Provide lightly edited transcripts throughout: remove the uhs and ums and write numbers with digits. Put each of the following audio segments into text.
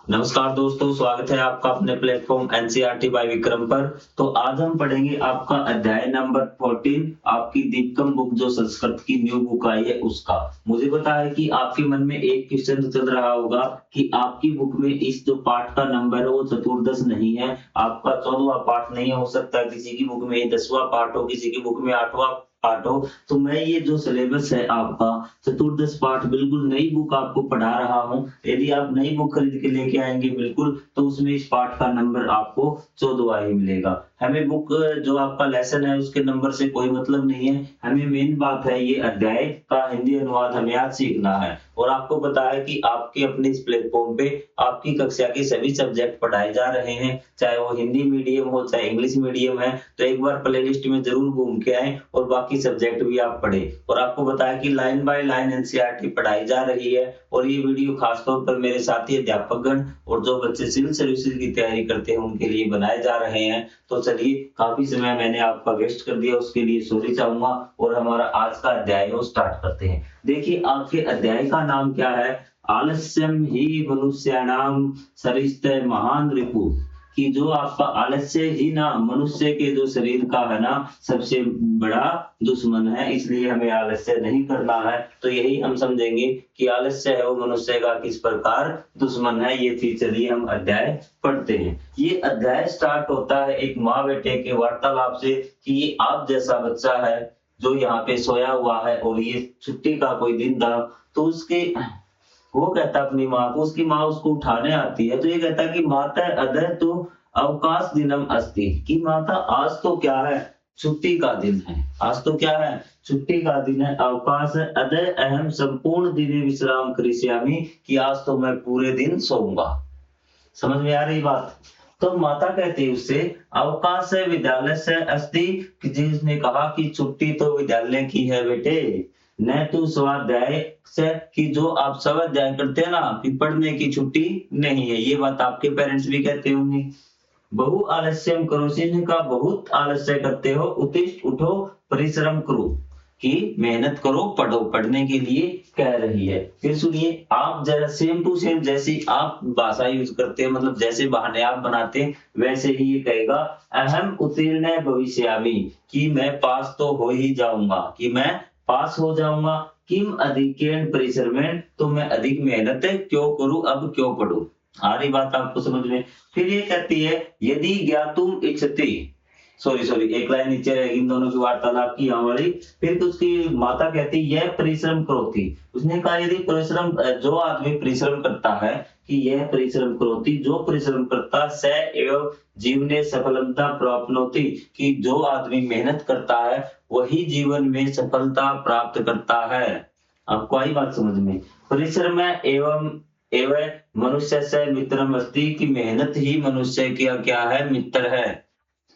नमस्कार दोस्तों, स्वागत है आपका अपने प्लेटफ़ॉर्म एनसीईआरटी बाय विक्रम पर। तो आज हम पढ़ेंगे आपका अध्याय नंबर 14 आपकी दीपकम बुक जो संस्कृत की न्यू बुक आई है उसका। मुझे पता है कि आपके मन में एक क्वेश्चन चल रहा होगा कि आपकी बुक में इस जो पाठ का नंबर है वो चतुर्दश नहीं है, आपका 14वां पाठ नहीं हो सकता, किसी की बुक में 10वां पाठ हो, किसी की बुक में 8वां पाठ हो। तो मैं ये जो सिलेबस है आपका चतुर्दश पाठ बिल्कुल नई बुक आपको पढ़ा रहा हूँ। यदि आप नई बुक खरीद के लेके आएंगे बिल्कुल तो उसमें इस पाठ का नंबर आपको 14वां ही मिलेगा। हमें बुक जो आपका लेसन है उसके नंबर से कोई मतलब नहीं है, हमें मेन बात है ये अध्याय का हिंदी अनुवाद हमें आज सीखना है। और आपको पता है कि आपके अपने इस प्लेटफॉर्म पे आपकी कक्षा के सभी सब्जेक्ट पढ़ाए जा रहे हैं, चाहे वो हिंदी मीडियम हो चाहे इंग्लिश मीडियम है। तो एक बार प्लेलिस्ट में जरूर घूम के आए और बाकी सब्जेक्ट भी आप पढ़े। और आपको बताया कि लाइन बाय लाइन एनसीईआरटी पढ़ाई जा रही है और ये वीडियो खासतौर पर मेरे साथी अध्यापकगण और जो बच्चे सिविल सर्विसेज की तैयारी करते हैं उनके लिए बनाए जा रहे हैं। तो चलिए, काफी समय मैंने आपका वेस्ट कर दिया, उसके लिए सॉरी चाहूंगा और हमारा आज का अध्याय वो स्टार्ट करते हैं। देखिए, आपके अध्याय का नाम क्या है? आलस्यम ही मनुष्याणाम सरिष्टे महान रिपु। कि जो आपका आलस्य ही ना मनुष्य के जो शरीर का है ना सबसे बड़ा दुश्मन है, इसलिए हमें आलस्य नहीं करना है। तो यही हम समझेंगे कि आलस्य है वो मनुष्य का किस प्रकार दुश्मन है। ये चीज चलिए हम अध्याय पढ़ते हैं। ये अध्याय स्टार्ट होता है एक माँ बेटे के वार्तालाप से कि ये आप जैसा बच्चा है जो यहाँ पे सोया हुआ है और ये छुट्टी का कोई दिन था। तो उसके वो कहता अपनी माँ को, उसकी माँ उसको उठाने आती है तो ये कहता कि माता अदय तो अवकाश दिनम अस्ति, कि माता आज तो क्या है, छुट्टी का दिन है। आज तो क्या है, छुट्टी का दिन है, अवकाश है। अदय अहम संपूर्ण दिने विश्राम करिष्यामि, कि आज तो मैं पूरे दिन सोऊंगा। समझ में आ रही बात? तो माता कहती है उससे अवकाश है विद्यालय से अस्ति, कि जिसने कहा कि छुट्टी तो विद्यालय की है बेटे, न तू स्वाध्याय से, कि जो आप स्वाध्याय करते हैं ना कि पढ़ने की छुट्टी नहीं है। ये बात आपके पेरेंट्स भी कहते होंगे। बहु आलस्यम करो, सिंह का बहुत आलस्य करते हो, उत्तिष्ठ उठो परिश्रम करो, कि मेहनत करो पढ़ो, पढ़ने के लिए कह रही है। फिर सुनिए, आप जरा सेम टू सेम जैसी आप भाषा यूज करते हैं, मतलब जैसे बहाने आप बनाते हैं वैसे ही ये कहेगा अहम उत्तीर्ण भविष्यामि, कि मैं पास तो हो ही जाऊंगा, कि मैं पास हो जाऊंगा। किम अधिकेन परिश्रमेण, तो मैं अधिक मेहनत क्यों करूं, अब क्यों पढ़ूं। आ रही बात आपको समझ में? फिर ये कहती है यदि ज्ञातुम इच्छति, सॉरी एक लाइन नीचे रहेगी इन दोनों की वार्तालाप की हमारी। फिर उसकी माता कहती यह परिश्रम करोती, उसने कहा यदि परिश्रम जो आदमी परिश्रम करता है, कि यह परिश्रम करोती जो परिश्रम करता स एवं जीवने सफलता प्राप्नोति, कि जो आदमी मेहनत करता है वही जीवन में सफलता प्राप्त करता है। आपको आई बात समझ में? परिश्रम एवं एवं मनुष्य से मित्रम अस्ति, की मेहनत ही मनुष्य का क्या है, मित्र है।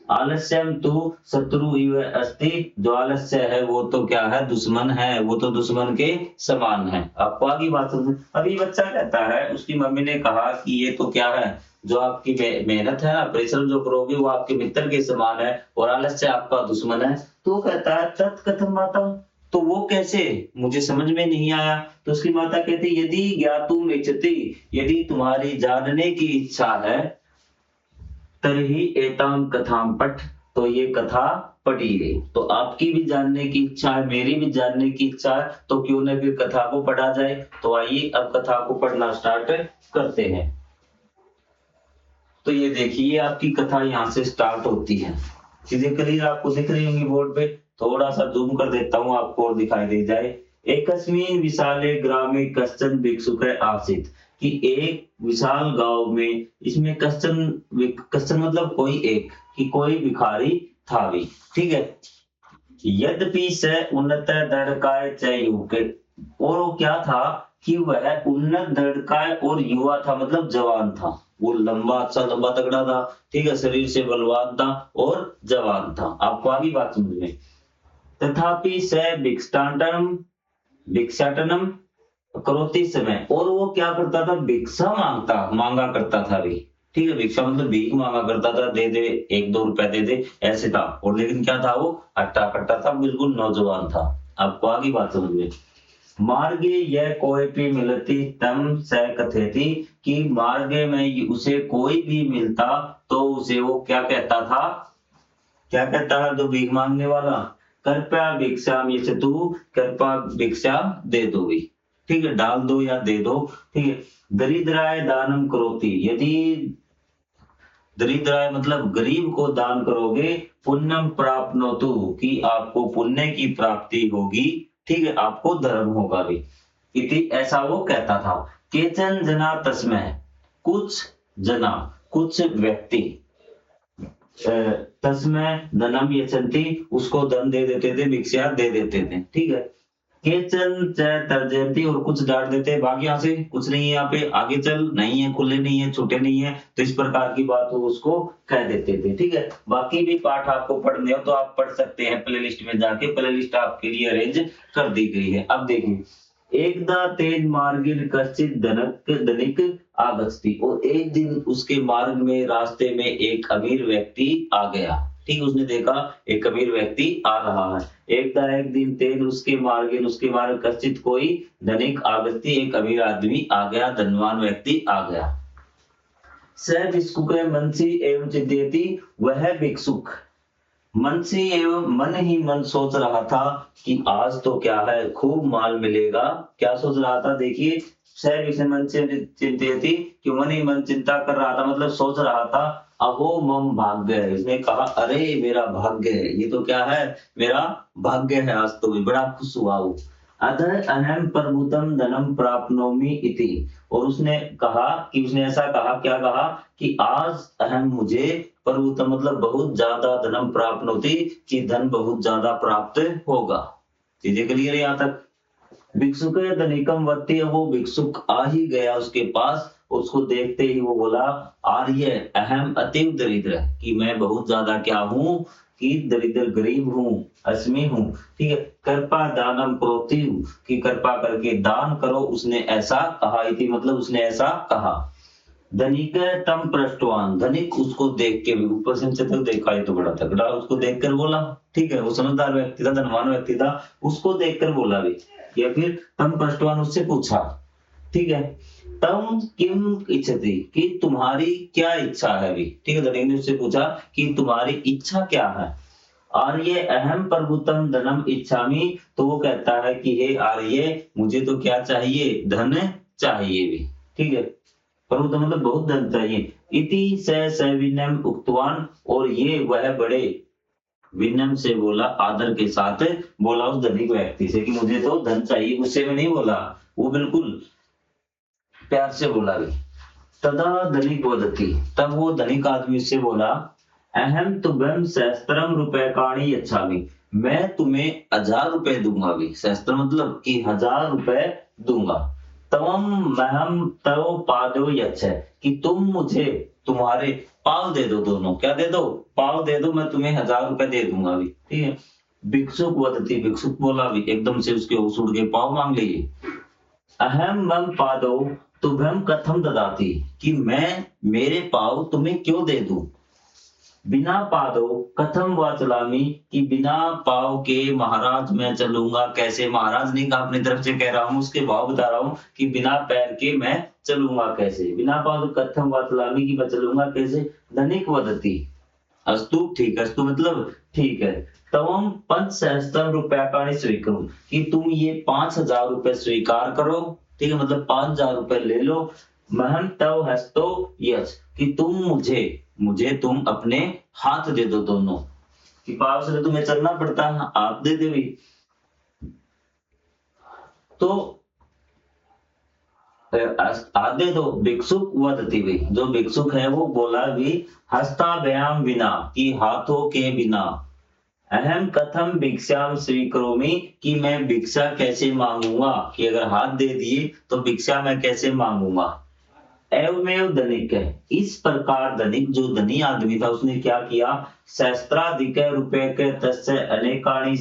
आलस्यम तु शत्रु इव अस्ति, जो आलस्य है वो तो क्या है, दुश्मन है, वो तो दुश्मन के समान है। आपको आगे बात समझ? अभी बच्चा कहता है उसकी मम्मी ने कहा कि ये तो क्या है, जो आपकी मेहनत है ना, परिश्रम जो करोगे वो आपके मित्र के समान है और आलस्य आपका दुश्मन है। तो कहता है तत्कथम माता, तो वो कैसे, मुझे समझ में नहीं आया। तो उसकी माता कहती यदि ज्ञातुम इच्छति, यदि तुम्हारी जानने की इच्छा है, तरही एताम कथाम पठ, तो ये कथा पढ़िए। तो आपकी भी जानने की इच्छा है, मेरी भी जानने की इच्छा है, तो क्यों न फिर कथा को पढ़ा जाए। तो आइए अब कथा को पढ़ना स्टार्ट करते हैं। तो ये देखिए आपकी कथा यहाँ से स्टार्ट होती है। चीजें क्लियर आपको दिख रही होंगी बोर्ड पे? थोड़ा सा जूम कर देता हूँ आपको और दिखाई दे जाए। एकस्मिन् विशाले ग्रामे कश्चन भिक्षुकः आसीत्, कि एक विशाल गांव में, इसमें कश्चन मतलब कोई एक, कि कोई भिखारी था भी, ठीक है। यद्यपि स उन्नत दृढ़काय च युवक, और वो क्या था कि वह उन्नत दृढ़काय और युवा था, मतलब जवान था। वो लंबा, अच्छा लंबा तगड़ा था, ठीक है, शरीर से बलवान था और जवान था। आपको आगे बात समझ में? तथापि स भिक्षाटनम करोति समय, और वो क्या करता था, भिक्षा मांगा करता था भी, ठीक है। भिक्षा मतलब भीख मांगा करता था, दे दे 1-2 रुपए दे दे, ऐसे था। और लेकिन क्या था, वो हट्टा कट्टा था, बिल्कुल नौजवान था। आपको आगे बात समझ में? मार्गे यह कोई मिलती तम स कथेति, कि मार्गे में उसे कोई भी मिलता तो उसे वो क्या कहता था, क्या कहता है जो भीख मांगने वाला, कृपया भिक्षाम यच्छतु, कृपया भिक्षा दे दो भी, ठीक है, डाल दो या दे दो, ठीक है। दरिद्राय दानम करोति, यदि दरिद्राय मतलब गरीब को दान करोगे, पुण्यम प्राप्नोतु, कि आपको पुण्य की प्राप्ति होगी, ठीक है, आपको धर्म होगा भी, इति ऐसा वो कहता था। केचन जना तस्मै, कुछ जना कुछ व्यक्ति, तस्मै धनम यच्छन्ति, उसको धन दे देते थे, भिक्षा दे देते थे, ठीक है। केचन च तर्जयन्ति, और कुछ डांट देते, भाग यहाँ से, कुछ नहीं है यहाँ पे, आगे चल, नहीं है, खुले नहीं है, छोटे नहीं है, तो इस प्रकार की बात वो उसको कह देते थे, ठीक है। बाकी भी पाठ आपको पढ़ने हो तो आप पढ़ सकते हैं प्लेलिस्ट में जाके, प्लेलिस्ट आपके लिए अरेंज कर दी गई है। अब देखिए, एकदा तेज मार्गिन कश्चित धनिक आगस्ती, और एक दिन उसके मार्ग में रास्ते में एक अमीर व्यक्ति आ गया, ठीक, उसने देखा एक अमीर व्यक्ति आ रहा है। एक दिन तेज उसके मार्ग कश्चित कोई धनिक आगस्ती, एक अमीर आदमी आ गया, धनवान व्यक्ति आ गया। स भिक्षुक मनसी एवं चिंतयति, वह भिक्षुक मन से एवं मन ही मन सोच रहा था कि आज तो क्या है, खूब माल मिलेगा, क्या सोच रहा था, देखिए, सह विषय मन से चिंतयति, कि मन ही मन चिंता कर रहा था, मतलब सोच रहा था, अहो मम भाग्य, इसने कहा अरे मेरा भाग्य है, ये तो क्या है, मेरा भाग्य है, आज तो बड़ा खुश हुआ हूँ। अतः अहम प्रभुतम धनम प्राप्नोमि इति, और उसने कहा कि उसने ऐसा कहा, क्या कहा कि आज अहम मुझे प्रभुतम मतलब बहुत ज्यादा धनम प्राप्त होती, कि धन बहुत ज्यादा प्राप्त होगा। चीजें क्लियर है यहाँ तक। भिक्षुक धनिकम वत्ति, वो भिक्षुक आ ही गया उसके पास, उसको देखते ही वो बोला, आर्य अहम अतीव दरिद्र, कि मैं बहुत ज्यादा क्या हूँ, कि दरिद्र गरीब हूँ, अस्मी हूँ, ठीक है। कृपा दानम करोति, कि कृपा करके दान करो, उसने ऐसा कहा, इति मतलब उसने ऐसा कहा। धनिक तम पृष्ठवान, धनिक उसको देख के भी, ऊपर से नीचे तक देखा, ये तो बड़ा तगड़ा, उसको देखकर बोला, ठीक है, वो समझदार व्यक्ति था, धनवान व्यक्ति था, उसको देखकर बोला भी, या फिर तम पृष्ठवान, उससे पूछा, ठीक है, तम किम इच्छति, कि तुम्हारी क्या इच्छा है भी, ठीक है, धनिक ने उससे पूछा कि तुम्हारी इच्छा क्या है। आर्य अहम प्रभुतम धनम इच्छामि, तो वो कहता है कि हे आर्य, मुझे तो क्या चाहिए, धन चाहिए भी, ठीक है, प्रभुतम मतलब बहुत धन चाहिए। इति सविनम उक्तवान, और ये वह बड़े विनम से बोला, आदर के साथ बोला उस धनिक व्यक्ति से, कि मुझे तो धन चाहिए, गुस्से में नहीं बोला, वो बिल्कुल प्यार से बोला भी। तदा धनिक वदति, तब वो धनिक आदमी से बोला, अहम तुभ्यम सहस्त्रम रुपयकाणि यच्छामि, मैं तुम्हें 1000 रुपए दूंगा भी, सहस्त्र मतलब कि 1000 रुपए दूंगा। तवम महम तव पादो यच्छ, कि तुम मुझे तुम्हारे पाव दे दो, दोनों क्या दे दो, पाव दे दो, मैं तुम्हें 1000 रुपए दे दूंगा भी, ठीक है। भिक्षुक वदति, भिक्षुक बोला भी, एकदम से उसके होश उड़ के पाव मांग लिए। अहम मम पादो तुभ्यम कथम ददाति, कि मैं मेरे पाव तुम्हें क्यों दे दूं। बिना पादो कथम वाचलामी, कि बिना पाव के महाराज मैं चलूंगा कैसे, महाराज नहीं कहा, अपनी तरफ से कह रहा हूं, उसके भाव बता रहा हूं, कि बिना पैर के मैं चलूंगा कैसे, बिना पाव कथम वाचलामी, कि मैं चलूंगा कैसे। धनिक वदति, अस्तु, ठीक है, अस्तु मतलब ठीक है। तवम पंच सहस्त्रम रुपया स्वीकरो, कि तुम ये 5000 रुपए स्वीकार करो, ठीक है, मतलब 5000 रुपए ले लो। महम तव हस्तो यश, कि तुम मुझे तुम अपने हाथ दे दो दोनों, कि पाव से तो तुम्हें चलना पड़ता है, हाथ दे दे भी। तो आधे दो भिक्षुक वदति भी, जो भिक्षुक है वो बोला भी, हस्ताभ्याम बिना, कि हाथों के बिना, अहम कथम भिक्षाम स्वीकरोमि, कि मैं भिक्षा कैसे मांगूंगा, कि अगर हाथ दे दिए तो भिक्षा मैं कैसे मांगूंगा। एवमेव धनिक है, इस प्रकार धनिक जो धनी आदमी था उसने क्या किया, सहस्त्राधिक रुपये के तस्य अनेकानि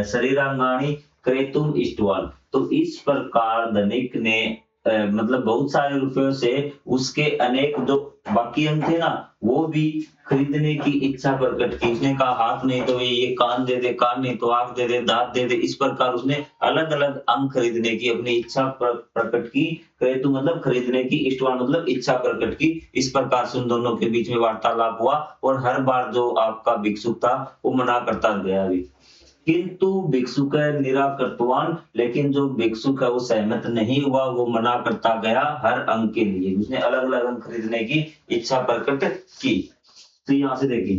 शरीरांगानि क्रेतुम इष्टवान, तो इस प्रकार धनिक ने मतलब बहुत सारे रुपयों से उसके अनेक जो बाकी अंग थे ना वो भी खरीदने की इच्छा प्रकट की। उसने कहा हाथ नहीं तो ये कान दे दे, कान नहीं तो आंख दे दे, दांत दे दे। इस प्रकार उसने अलग अलग अंग खरीदने की अपनी इच्छा प्रकट की। क्रेतु मतलब खरीदने की, इष्टवान मतलब इच्छा प्रकट की। इस प्रकार से उन दोनों के बीच में वार्तालाप हुआ और हर बार जो आपका भिक्षुक था वो मना करता गया भी। किंतु भिक्षुक निराकृतवान, लेकिन जो भिक्षुक है वो सहमत नहीं हुआ, वो मना करता गया हर अंग के लिए। उसने अलग अलग अंग खरीदने की इच्छा प्रकट की। तो यहां से देखिए,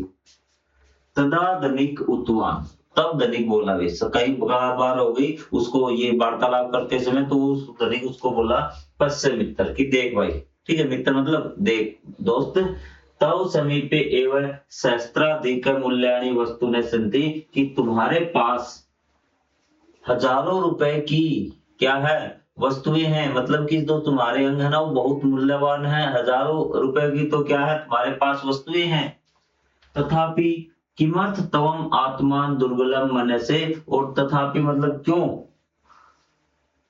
तदा धनिक उत्वान, तब धनिक बोला। वे कई बार हो गई उसको ये वार्तालाप करते समय, तो उस धनिक उसको बोला पश्य मित्र की देख भाई, ठीक है, मित्र मतलब देख दोस्त, तव समीपे एवं सहस्त्राधिक मूल्यानि वस्तुने सन्ति, कि तुम्हारे पास हजारों रुपए की क्या है वस्तुएं हैं, मतलब कि जो तुम्हारे अंग है ना वो बहुत मूल्यवान है, हजारों रुपए की तो क्या है तुम्हारे पास वस्तुएं हैं। तथापि किमर्थ तवम आत्मान दुर्बलम मनसे, और तथापि मतलब क्यों,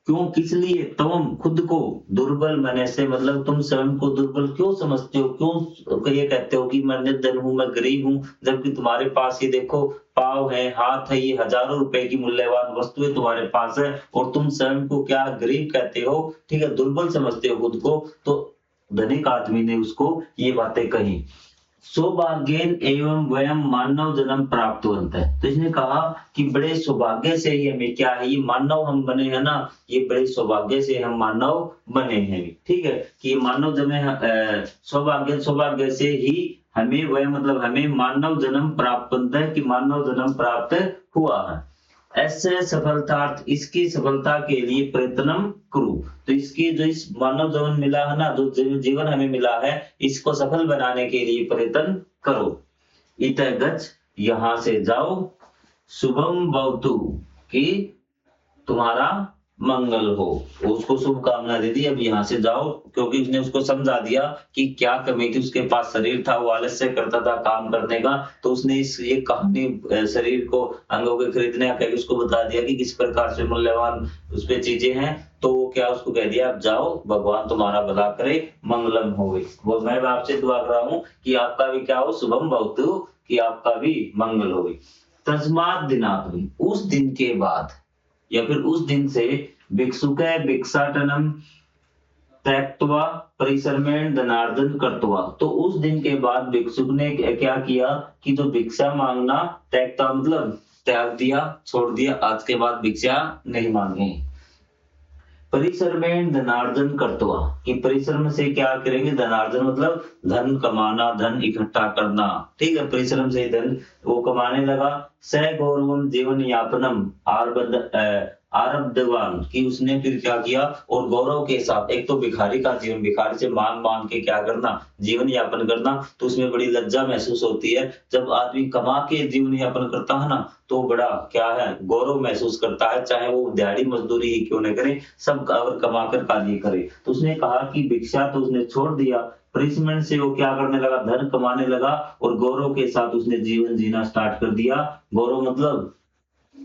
क्यों किस लिए, तवम खुद को, दुर्बल मने से मतलब तुम स्वयं को दुर्बल क्यों समझते हो, क्यों ये कहते हो कि मैं निर्धन हूं, मैं गरीब हूं, जबकि तुम्हारे पास ये देखो पाव है, हाथ है, ये हजारों रुपए की मूल्यवान वस्तुएं तुम्हारे पास है, और तुम स्वयं को क्या गरीब कहते हो, ठीक है, दुर्बल समझते हो खुद को। तो धनिक आदमी ने उसको ये बातें कही। सौभाग्येन एवं वयम मानव जन्म प्राप्त होता है। तो इसने कहा कि बड़े सौभाग्य से ही हमें क्या है, ये मानव हम बने हैं ना, ये बड़े सौभाग्य से हम मानव बने हैं, ठीक है, कि ये मानव जन्म सौभाग्य, सौभाग्य से ही हमें, वह मतलब हमें मानव जन्म प्राप्त होता है, कि मानव जन्म प्राप्त हुआ है। ऐसे सफलतार्थ, इसकी सफलता के लिए प्रयत्नम करो। तो इसकी जो इस मानव जीवन मिला है ना, जो जीवन हमें मिला है, इसको सफल बनाने के लिए प्रयत्न करो। इत गच्छ, यहां से जाओ, शुभम भवतु, कि तुम्हारा मंगल हो, उसको शुभकामना दे दी, अब यहाँ से जाओ, क्योंकि उसने उसको समझा दिया कि क्या कमी थी, उसके पास शरीर था, वो आलस्य करता था काम करने का, तो उसने इस ये कहानी शरीर को अंगों के खरीदने का उसको बता दिया कि किस प्रकार से मूल्यवान उस पे चीजें हैं। तो क्या उसको कह दिया अब जाओ, भगवान तुम्हारा भला करे, मंगलम हो गई। वो मैं आपसे दुआ कर रहा हूँ कि आपका भी क्या हो, शुभम भवतु, कि आपका भी मंगल हो गई। तस्मात् दिनात्, उस दिन के बाद या फिर उस दिन से भिक्षुके भिक्षाटनम त्यक्त्वा परिश्रमेण धनार्जन कृत्वा, तो उस दिन के बाद भिक्षुक ने क्या किया कि जो भिक्षा मांगना त्यक्ता मतलब त्याग दिया, छोड़ दिया, आज के बाद भिक्षा नहीं मांगे। परिश्रमेण धनार्जन कृत्वा, कि परिश्रम से क्या करेंगे, धनार्जन मतलब धन कमाना, धन इकट्ठा करना, ठीक है, परिश्रम से धन वो कमाने लगा। स गौरवम जीवन यापनम आरब्धवान, कि उसने फिर क्या किया, और गौरव के साथ, एक तो भिखारी का जीवन, भिखारी से मांग मांग के क्या करना, जीवन यापन करना, तो उसमें बड़ी लज्जा महसूस होती है। जब आदमी कमा के जीवन यापन करता है ना, तो बड़ा क्या है, गौरव महसूस करता है, चाहे वो दिहाड़ी मजदूरी ही क्यों न करे, सब अगर कमा कर कार्य करे। तो उसने कहा कि भिक्षा तो उसने छोड़ दिया, परिश्रम से वो क्या करने लगा, धन कमाने लगा, और गौरव के साथ उसने जीवन जीना स्टार्ट कर दिया। गौरव मतलब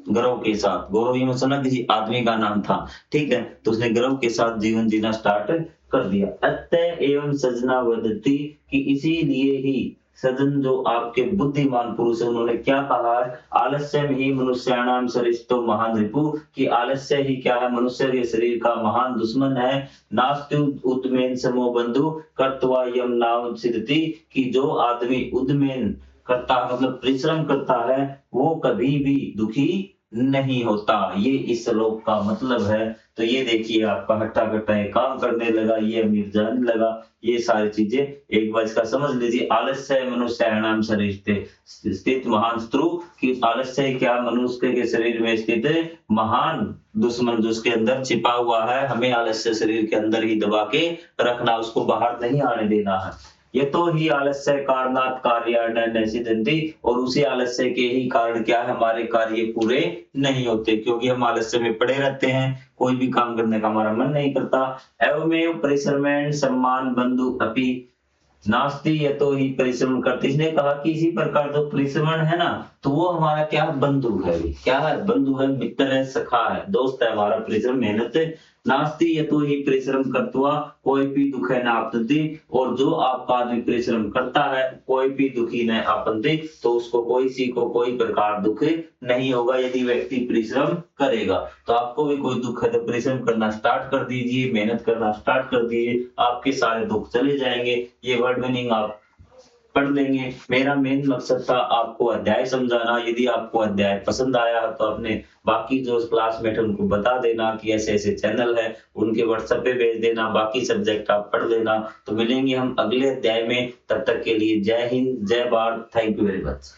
गर्व के साथ, गौरव ये मतलब किसी आदमी का नाम था, ठीक है, तो उसने गर्व के साथ जीवन जीना स्टार्ट कर दिया। अतः एवं सजना वदति, कि इसीलिए ही सजन जो आपके बुद्धिमान पुरुष है उन्होंने क्या कहा है, आलस्य ही मनुष्याणाम सरिष्ठो महान रिपु, कि आलस्य ही क्या है, मनुष्य के शरीर का महान दुश्मन है। नास्ति उद्मेन समो बंधु कर्तवा यम नाम सिद्धति, कि जो आदमी उद्मेन करता मतलब परिश्रम करता है वो कभी भी दुखी नहीं होता, ये इस श्लोक का मतलब है। तो ये देखिए आपका हट्टा कट्टा काम करने लगा, ये अमीर जाने लगा, ये सारी चीजें एक बार इसका समझ लीजिए। आलस्य मनुष्याणाम शरीर स्थित महान शत्रु, कि आलस्य क्या, मनुष्य के शरीर में स्थित महान दुश्मन, जो उसके अंदर छिपा हुआ है, हमें आलस्य शरीर के अंदर ही दबा के रखना, उसको बाहर नहीं आने देना है। ये तो ही आलस्य कारणात् कार्याणि सिद्ध्यन्ति, और उसी आलस्य के ही कारण क्या है, हमारे कार्य पूरे नहीं होते, क्योंकि हम आलस्य में पड़े रहते हैं, कोई भी काम करने का हमारा मन नहीं करता। एवमेव परिश्रमेण सम्मान बंधु अपि नास्ति यतो ही परिश्रम करते, इसने कहा कि इसी प्रकार जो परिश्रम है ना, तो वो हमारा क्या बंधु है, क्या है, बंधु है, मित्र है, सखा है, दोस्त है हमारा, परिश्रम मेहनत नास्ति यतो हि परिश्रम कृत्वा कोऽपि दुःखेन आपनते, और जो आपका आदमी परिश्रम करता है कोई भी दुखी न आपनते, तो उसको कोई प्रकार दुख नहीं होगा यदि व्यक्ति परिश्रम करेगा। तो आपको भी कोई दुख है तो परिश्रम करना स्टार्ट कर दीजिए, मेहनत करना स्टार्ट कर दीजिए, आपके सारे दुख चले जाएंगे। ये वर्ड मीनिंग आप पढ़ लेंगे। मेरा मेन मकसद था आपको अध्याय समझाना। यदि आपको अध्याय पसंद आया तो अपने बाकी जो क्लासमेट है उनको बता देना कि ऐसे ऐसे चैनल है, उनके व्हाट्सएप पे भेज देना, बाकी सब्जेक्ट आप पढ़ लेना। तो मिलेंगे हम अगले अध्याय में, तब तक के लिए जय हिंद, जय Bharat, thank you very much.